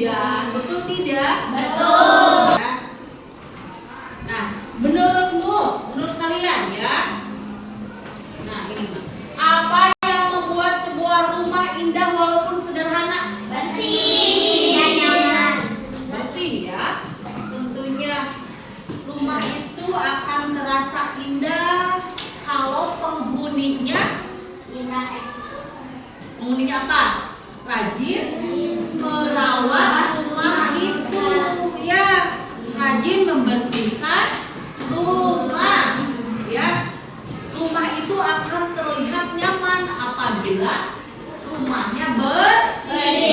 hujan. Betul tidak? Betul. Ya. Nah, menurut kalian ya. Nah, ini apa yang membuat sebuah rumah indah walaupun sederhana? Bersih dan nyaman. Bersih ya. Tentunya rumah itu akan terasa indah kalau penghuninya apa? Rajin merawat rumah itu ya, rajin membersihkan rumah ya. Rumah itu akan terlihat nyaman apabila rumahnya bersih.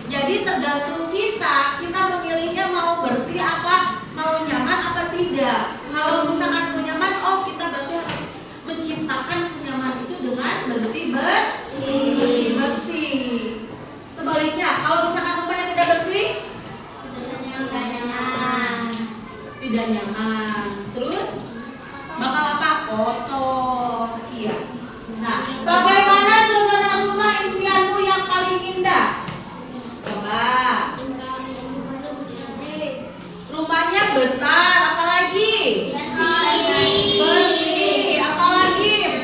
Jadi tergantung kita memilihnya mau bersih apa, mau nyaman apa tidak. Kalau misalkan mau nyaman, oh kita berarti harus menciptakan kenyamanan itu dengan bersih. Sebaliknya, kalau misalkan rumahnya tidak bersih, tidak nyaman. Terus bakal apa? Kotor. Iya. Nah, bagaimana suasana rumah impianmu yang paling indah? Coba. Rumahnya besar, apalagi? Bersih, apalagi?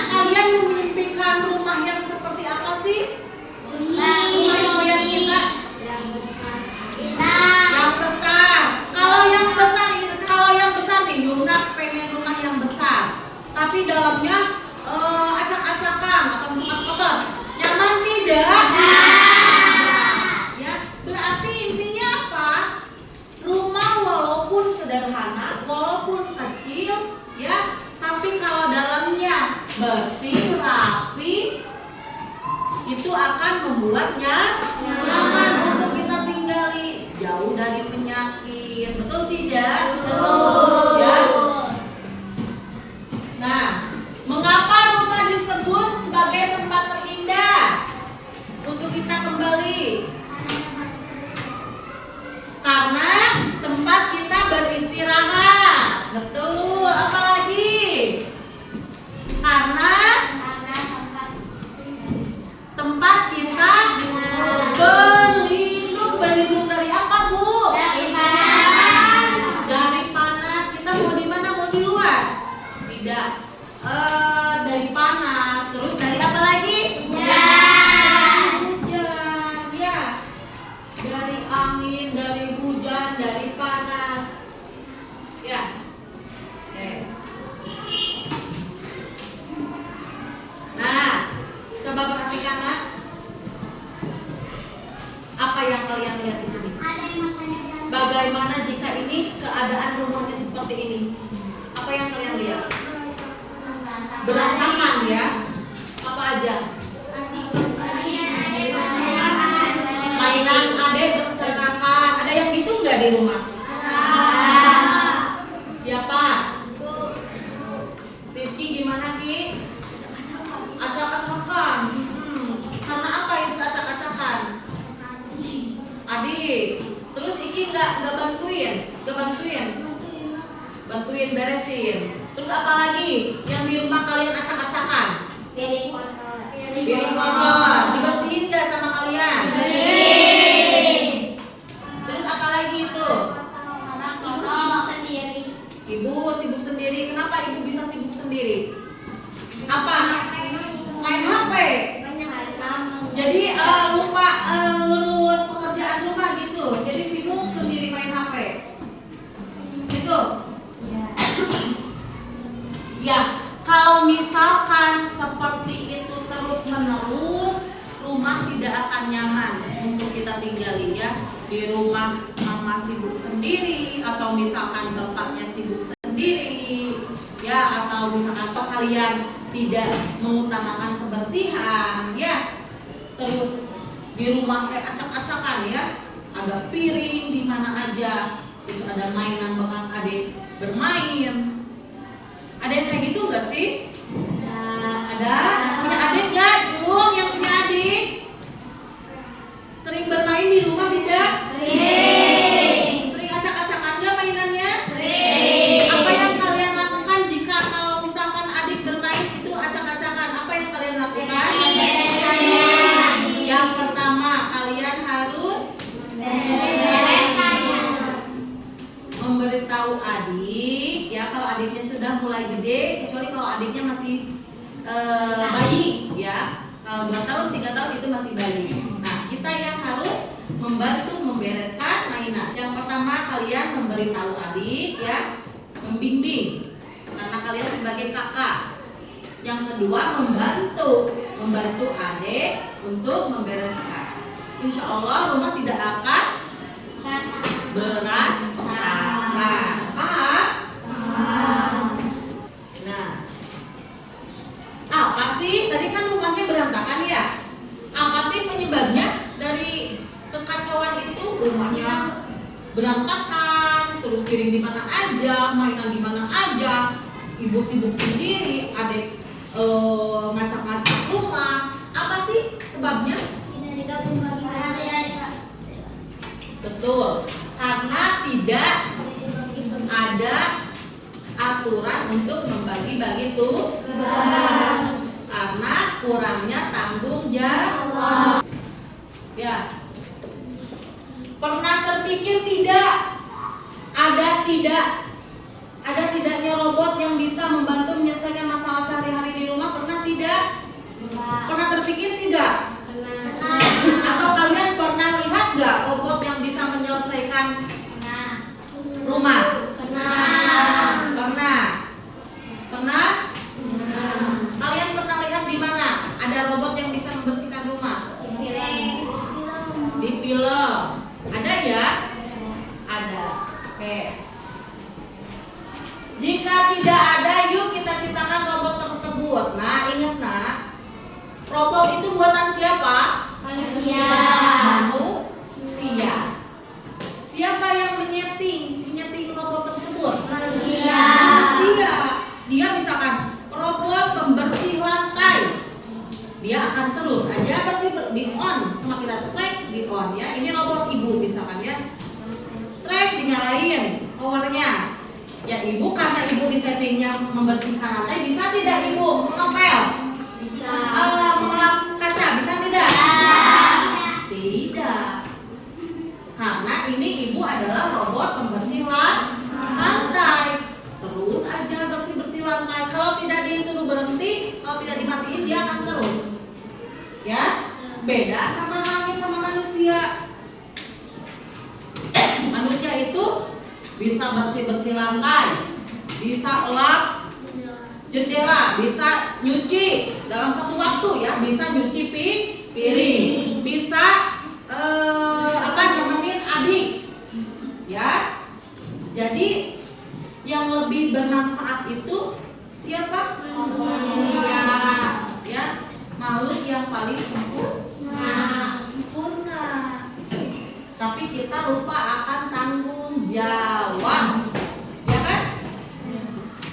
Kalian memimpikan rumah yang seperti apa sih? Rumah impian kita yang besar. Kalau yang besar nih, Yuna pengen rumah yang besar. Tapi dalamnya acak-acakan atau misalkan kotor. Nyaman tidak? Ya, berarti intinya apa? Rumah walaupun sederhana, walaupun kecil, ya, tapi kalau dalamnya bersih, rapi, itu akan membuatnya nyaman untuk kita tinggali, jauh dari penyakit. Betul tidak? Betul. Ya. Nah, mengapa rumah disebut sebagai tempat terindah untuk kita kembali? Karena tempat kita beristirahat. Betul. Apalagi? Karena tempat kita berlindung dari apa, Bu? Dari panas. Kita mau di mana? Mau di luar? Tidak. Dari panas. Terus dari apa lagi? Hujan. Ya. Dari angin, dari hujan, dari panas. Ya. Oke. Nah, coba perhatikan, Nak. Apa yang kalian lihat di sini? Bagaimana jika ini keadaan rumahnya seperti ini? Apa yang kalian lihat? Berantakan ya? Apa aja? Mainan adek berserakan. Ada yang gitu nggak di rumah? Siapa? Rizky gimana, Ki? Acak-acakan. Karena apa itu acak-acakan? Adik. Terus Iki nggak bantuin? Bantuin beresin. Terus apa lagi yang di rumah kalian acak-acakan? Piring kotor. Dibersihin nggak sama kalian? Terus apa lagi itu? Ibu sibuk sendiri. Kenapa ibu bisa sibuk sendiri? Apa? Main HP. Jadi lupa ngurus pekerjaan rumah gitu. Jadi sibuk sendiri main HP. Gitu. Ya, kalau misalkan seperti itu terus-menerus, rumah tidak akan nyaman untuk kita tinggali ya. Di rumah mama sibuk sendiri, atau misalkan bapaknya sibuk sendiri, ya, atau misalkan kalian tidak mengutamakan kebersihan, ya. Terus di rumah kayak acak-acakan ya, ada piring di mana aja, terus ada mainan bekas adik bermain. Ada yang kayak gitu nggak sih? Ada? Punya adik nggak, Jung? Yang punya adik? Sering bermain di rumah tidak? Sering acak-acakan nggak mainannya? Apa yang kalian lakukan jika kalau misalkan adik bermain itu acak-acakan? Apa yang kalian lakukan? Yang pertama, kalian adiknya masih bayi ya. Kalau 2 tahun, 3 tahun itu masih bayi. Nah, kita yang harus membantu membereskan mainan. Yang pertama kalian memberitahu adik ya, membimbing karena kalian sebagai kakak. Yang kedua membantu adik untuk membereskan. Insya Allah rumah tidak akan berantakan. Paham? Nah, apa sih? Tadi kan rumahnya berantakan ya. Apa sih penyebabnya dari kekacauan itu? Rumahnya berantakan, terus piring di mana aja, mainan di mana aja, ibu sibuk sendiri, adik ngacak-ngacak rumah. Apa sih sebabnya? Betul, karena tidak ada aturan untuk membagi-bagi tugas. Karena kurangnya tanggung jawab. Ya. Pernah terpikir ada tidaknya robot yang bisa membantu menyelesaikan masalah sehari-hari di rumah? Pernah tidak? Pernah terpikir tidak? Atau kalian pernah lihat nggak robot yang bisa menyelesaikan rumah? Pernah? Kalian pernah lihat di mana ada robot yang bisa membersihkan rumah? Di film. Ada ya? Ada. Oke. Jika tidak ada, yuk kita ciptakan robot tersebut. Nah, ingat nak, robot itu buatan siapa? Manusia. Siapa yang menyeting robot tersebut? Manusia. Dia misalkan robot pembersih lantai. Dia akan terus aja bersih di on sama kita track di on ya. Ini robot ibu misalkan ya. Track dinyalain powernya. Ya ibu, karena ibu disettingnya membersihkan lantai, bisa tidak ibu mengepel? Bisa. Mengelap kaca, bisa tidak? Tidak. Karena ini ibu adalah robot pembersih lantai. Terus aja bersih-bersih lantai. Kalau tidak disuruh berhenti, kalau tidak dimatiin dia akan terus. Ya, beda sama halnya sama manusia. Manusia itu bisa bersih-bersih lantai, bisa lap jendela, bisa nyuci dalam satu waktu ya, bisa nyuci piring, bisa nemenin adik, ya. Jadi yang lebih bermanfaat itu siapa? Manusia, ya, makhluk yang paling sempurna. Tapi kita lupa akan tanggung jawab, ya kan?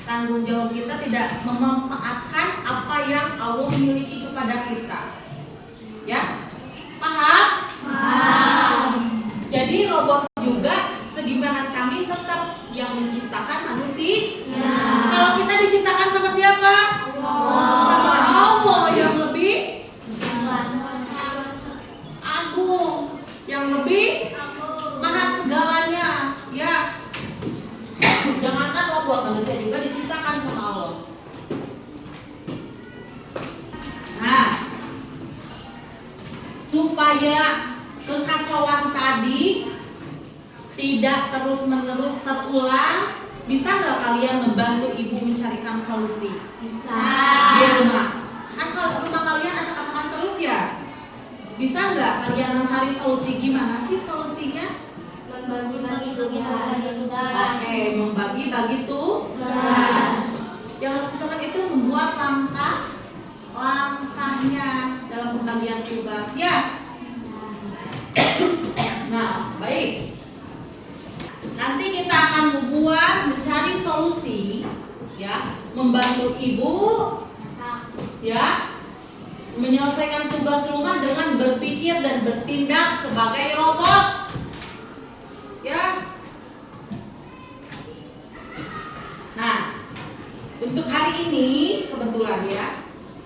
Tanggung jawab kita tidak memanfaatkan apa yang Allah miliki kepada kita, ya? Paham? Jadi robot juga segimana canggih tetap yang menciptakan manusia. Kalau kita diciptakan sama siapa? Sama Allah yang lebih agung, yang lebih maha segalanya, ya. Jangankan robot, manusia juga diciptakan sama Allah. Nah, supaya kekacauan tadi tidak terus-menerus terulang, bisa nggak kalian membantu ibu mencarikan solusi? Bisa. Di rumah. Kan kalau rumah kalian acak-acakan terus ya? Bisa nggak kalian mencari solusi? Gimana sih solusinya? Membagi-bagi tugas. Oke, membagi-bagi tugas. Yang harus dilakukan itu membuat langkahnya dalam pembagian tugas ya. Nah, baik. Nanti kita akan mencari solusi ya, membantu ibu ya menyelesaikan tugas rumah dengan berpikir dan bertindak sebagai robot. Ya. Nah, untuk hari ini kebetulan ya,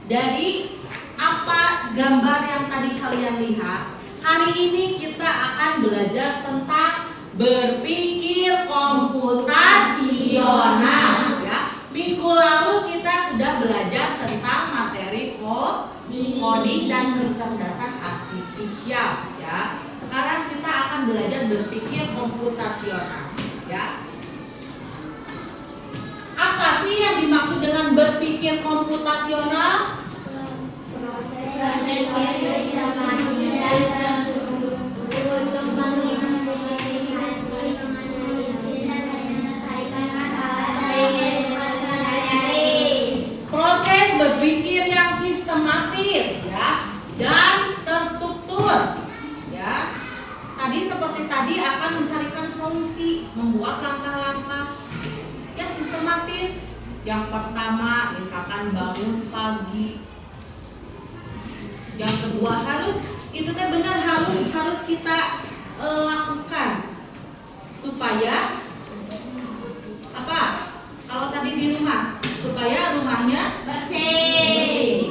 dari apa gambar yang tadi kalian lihat, hari ini kita akan belajar tentang berpikir komputasional ya. minggu lalu kita sudah belajar tentang materi coding dan kecerdasan artifisial ya. Sekarang kita akan belajar berpikir komputasional ya. Apa sih yang dimaksud dengan berpikir komputasional? Proses berpikir yang sistematis ya dan terstruktur ya. Tadi seperti tadi akan mencarikan solusi, membuat langkah-langkah yang sistematis. Yang pertama misalkan bangun pagi. Yang kedua itu benar harus kita lakukan supaya apa? Kalau tadi di rumah supaya rumahnya bersih.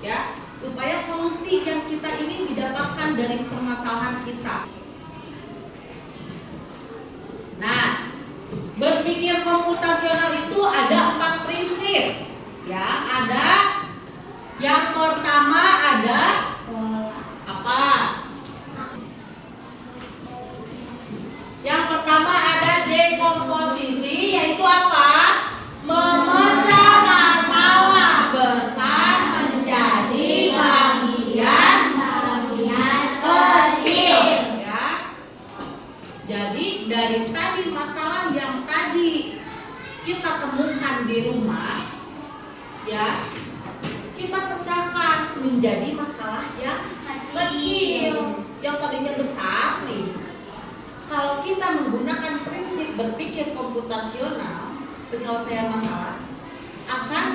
Ya, supaya solusi yang kita ini didapatkan dari permasalahan kita. Nah, berpikir komputasional itu ada 4 prinsip. Ya, ada yang pertama ada apa? Yang pertama ada dekomposisi, yaitu apa? Memecah masalah besar menjadi bagian kecil ya. Jadi dari tadi masalah yang tadi kita temukan di rumah ya, kita pecahkan menjadi masalah yang kecil. Yang tadinya besar nih, kalau kita menggunakan prinsip berpikir komputasional, penyelesaian masalah akan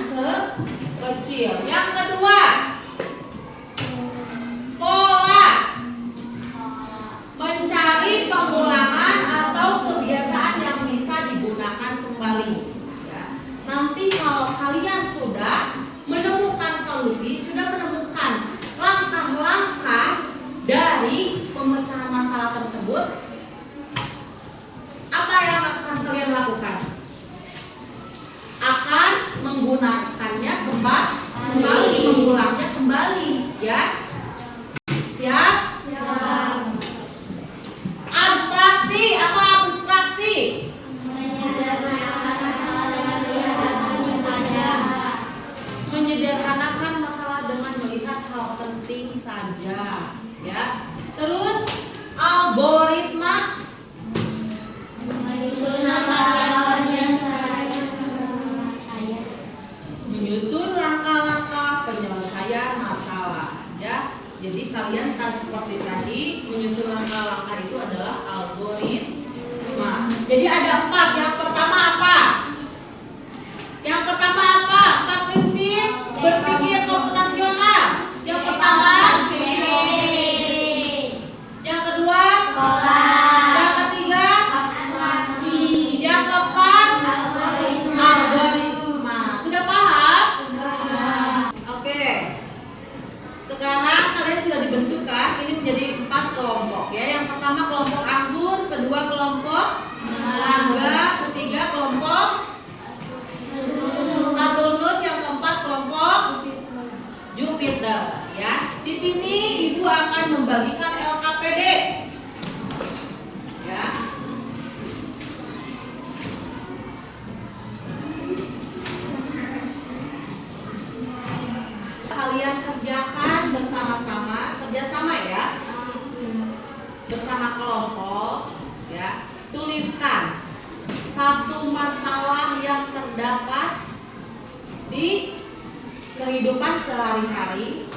kecil. Yang kedua, pola, mencari pengulangan atau kebiasaan yang bisa digunakan kembali ya. Nanti kalau kalian sudah menemukan solusi, sudah menemukan langkah-langkah dari pemecahan masalah tersebut, apa yang akan kalian lakukan? Akan menggunakannya kembali, mengulangnya kembali ya. Siap? Abstraksi, apa abstraksi? Menyederhanakan masalah dengan melihat hal penting saja ya. Terus algoritma, menyusun langkah-langkah penyelesaian masalah ya. Jadi kalian seperti tadi menyusun langkah-langkah itu adalah algoritma. Jadi ada 4. Yang pertama apa? Yang pertama apa? 4 prinsip berpikir komputasional. Yang pertama yang kedua yang ketiga yang keempat algoritma. Sudah paham? Oke. Sekarang kalian sudah dibentukkan ini menjadi 4 kelompok ya. Yang pertama kelompok anggur, kedua kelompok mangga, ketiga kelompok Saturnus, yang keempat kelompok Jupiter ya. Di sini Ibu akan membagikan LKPD ya. Kalian kerjakan bersama-sama, kerjasama ya, bersama kelompok ya. Tuliskan satu masalah yang terdapat di kehidupan sehari-hari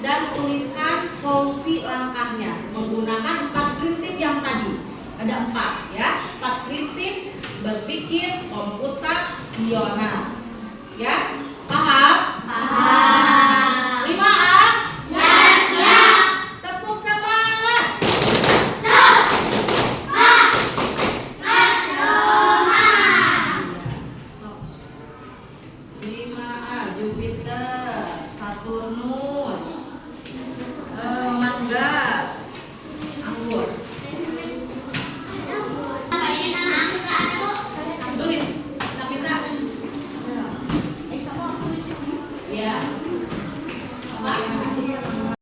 dan tuliskan solusi langkahnya menggunakan 4 prinsip yang tadi. Ada 4 ya, 4 prinsip berpikir komputasional ya.